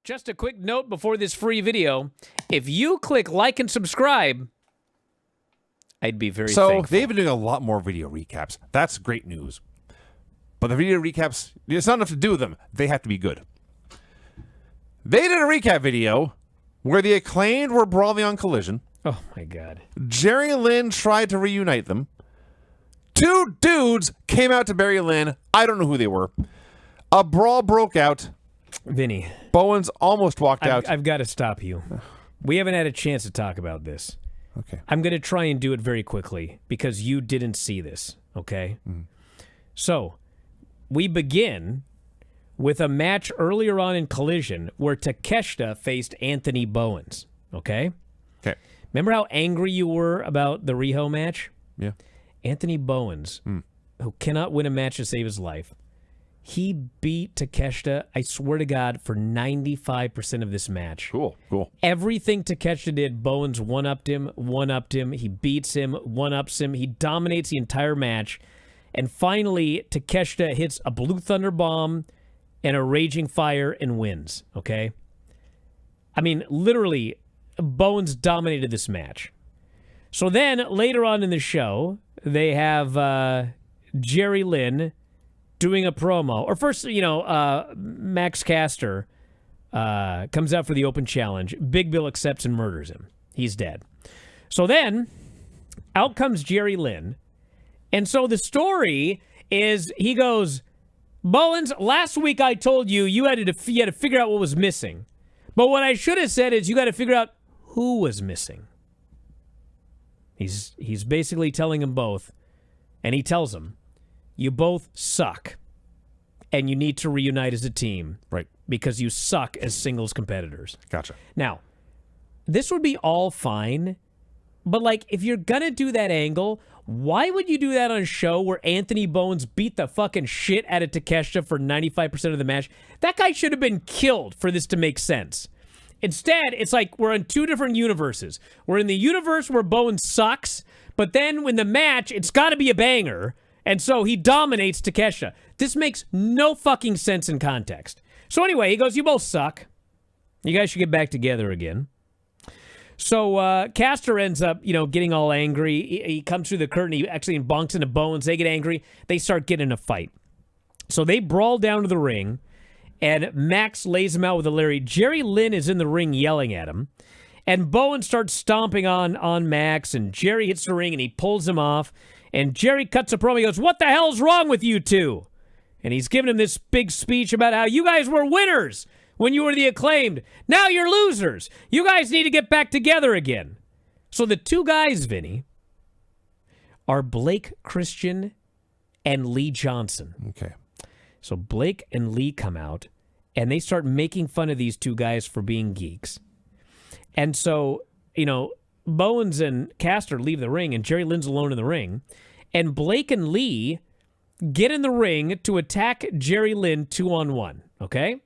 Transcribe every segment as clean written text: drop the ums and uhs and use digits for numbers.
Just a quick note before this free video. If you click like and subscribe, I'd be very thankful. They've been doing a lot more video recaps. That's great news. But the video recaps, it's not enough to do them. They have to be good. They did a recap video where the Acclaimed were brawling on Collision. Oh, my God. Jerry Lynn tried to reunite them. Two dudes came out to Barry Lynn. I don't know who they were. A brawl broke out. Vinny. Bowens almost walked out. I've got to stop you. We haven't had a chance to talk about this. Okay. I'm going to try and do it very quickly because you didn't see this, okay? Mm-hmm. So, we begin with a match earlier on in Collision where Teesha faced Anthony Bowens, okay? Okay. Remember how angry you were about the Riho match? Yeah. Anthony Bowens, who cannot win a match to save his life, he beat Teesha, I swear to God, for 95% of this match. Cool. Everything Teesha did, Bowens one-upped him, he beats him, one-ups him, he dominates the entire match, and finally, Teesha hits a Blue Thunder Bomb and a Raging Fire and wins, okay? I mean, literally, Bowens dominated this match. So then, later on in the show, they have Jerry Lynn doing a promo. Or first, Max Caster comes out for the open challenge. Big Bill accepts and murders him. He's dead. So then, out comes Jerry Lynn. And so the story is, he goes, Bowens, last week I told you you had to figure out what was missing. But what I should have said is you got to figure out who was missing. He's basically telling them both. And he tells them, you both suck, and you need to reunite as a team. Right. Because you suck as singles competitors. Gotcha. Now, this would be all fine, but, if you're going to do that angle, why would you do that on a show where Anthony Bowens beat the fucking shit out of Teesha for 95% of the match? That guy should have been killed for this to make sense. Instead, it's like we're in two different universes. We're in the universe where Bowens sucks, but then when the match, it's got to be a banger. And so he dominates Teesha. This makes no fucking sense in context. So anyway, he goes, you both suck. You guys should get back together again. So Caster ends up, getting all angry. He comes through the curtain. He actually bonks into Bowens. They get angry. They start getting in a fight. So they brawl down to the ring, and Max lays him out with a lariat. Jerry Lynn is in the ring yelling at him. And Bowens starts stomping on Max, and Jerry hits the ring, and he pulls him off. And Jerry cuts a promo. He goes, what the hell's wrong with you two? And he's giving him this big speech about how you guys were winners when you were the Acclaimed. Now you're losers. You guys need to get back together again. So the two guys, Vinny, are Blake Christian and Lee Johnson. Okay. So Blake and Lee come out, and they start making fun of these two guys for being geeks. And so, Bowens and Caster leave the ring, and Jerry Lynn's alone in the ring. And Blake and Lee get in the ring to attack Jerry Lynn 2-on-1, okay?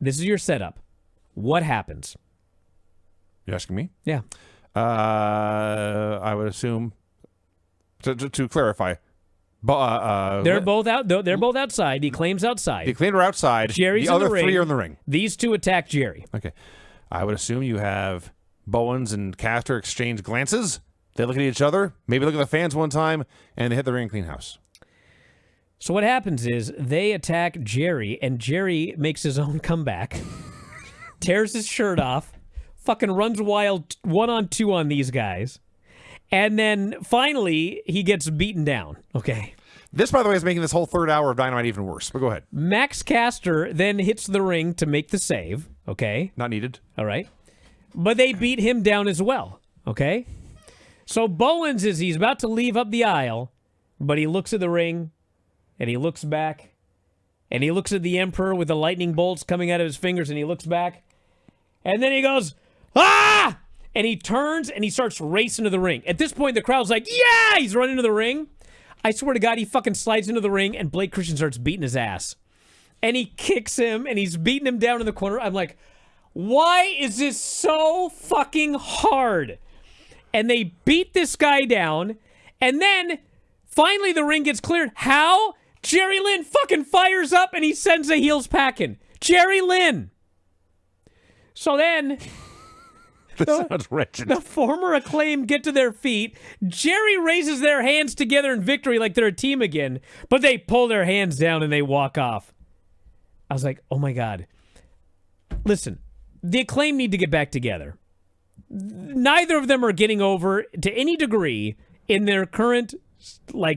This is your setup. What happens? You asking me? Yeah. I would assume, to clarify, they're both out. They're both outside. The Acclaimed's outside. The Acclaimed are outside. Jerry's the in the other ring. three are in the ring. These two attack Jerry. Okay. I would assume you have Bowens and Caster exchange glances. They look at each other, maybe look at the fans one time, and they hit the ring clean house. So what happens is they attack Jerry, and Jerry makes his own comeback, tears his shirt off, fucking runs wild 1-on-2 on these guys, and then finally he gets beaten down. Okay. This, by the way, is making this whole third hour of Dynamite even worse, but go ahead. Max Caster then hits the ring to make the save. Okay. Not needed. All right. But they beat him down as well. Okay. So Bowens he's about to leave up the aisle, but he looks at the ring, and he looks back, and he looks at the Emperor with the lightning bolts coming out of his fingers, and he looks back, and then he goes, ah! And he turns, and he starts racing to the ring. At this point, the crowd's like, yeah! He's running to the ring. I swear to God, he fucking slides into the ring, and Blake Christian starts beating his ass. And he kicks him, and he's beating him down in the corner. I'm like, why is this so fucking hard? And they beat this guy down, and then finally the ring gets cleared. How? Jerry Lynn fucking fires up, and he sends the heels packing. Jerry Lynn. So then This sounds wretched. the former Acclaimed get to their feet. Jerry raises their hands together in victory like they're a team again, but they pull their hands down and they walk off. I was like, oh my God. Listen, the Acclaimed need to get back together. Neither of them are getting over to any degree in their current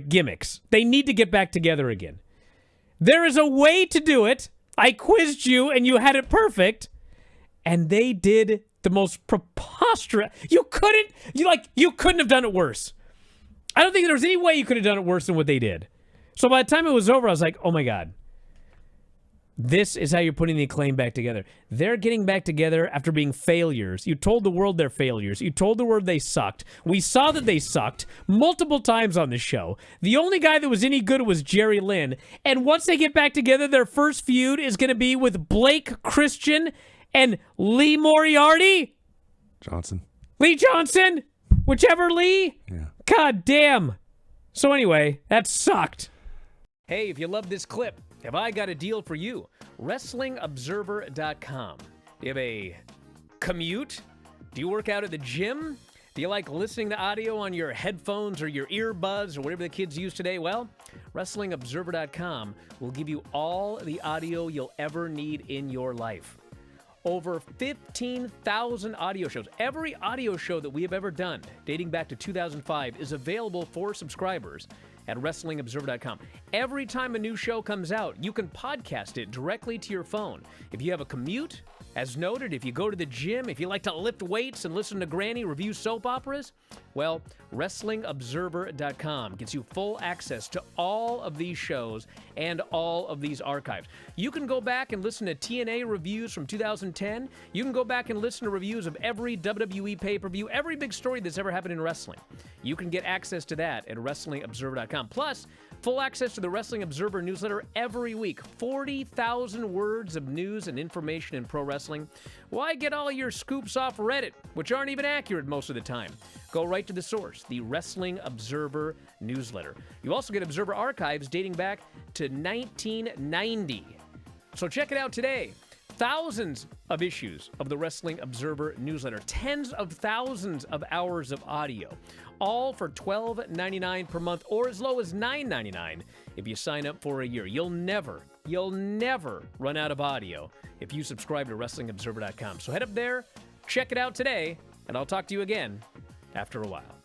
gimmicks. They need to get back together again. There is a way to do it. I quizzed you and you had it perfect. And they did the most preposterous. You couldn't have done it worse. I don't think there's any way you could have done it worse than what they did. So by the time it was over, I was like, oh my God. This is how you're putting the Acclaim back together. They're getting back together after being failures. You told the world they're failures. You told the world they sucked. We saw that they sucked multiple times on this show. The only guy that was any good was Jerry Lynn. And once they get back together, their first feud is going to be with Blake Christian and Lee Moriarty? Lee Johnson? Whichever Lee? Yeah. God damn. So anyway, that sucked. Hey, if you love this clip, have I got a deal for you? WrestlingObserver.com. Do you have a commute? Do you work out at the gym? Do you like listening to audio on your headphones or your earbuds or whatever the kids use today? Well, WrestlingObserver.com will give you all the audio you'll ever need in your life. Over 15,000 audio shows. Every audio show that we have ever done, dating back to 2005, is available for subscribers at WrestlingObserver.com. Every time a new show comes out, you can podcast it directly to your phone. If you have a commute, as noted, if you go to the gym, if you like to lift weights and listen to Granny review soap operas, well, WrestlingObserver.com gets you full access to all of these shows and all of these archives. You can go back and listen to TNA reviews from 2010. You can go back and listen to reviews of every WWE pay-per-view, every big story that's ever happened in wrestling. You can get access to that at WrestlingObserver.com. Plus, full access to the Wrestling Observer newsletter every week. 40,000 words of news and information in pro wrestling. Why get all your scoops off Reddit, which aren't even accurate most of the time? Go right to the source, the Wrestling Observer newsletter. You also get Observer archives dating back to 1990. So check it out today. Thousands of issues of the Wrestling Observer newsletter. Tens of thousands of hours of audio. All for $12.99 per month or as low as $9.99 if you sign up for a year. You'll never run out of audio if you subscribe to WrestlingObserver.com. So head up there, check it out today, and I'll talk to you again after a while.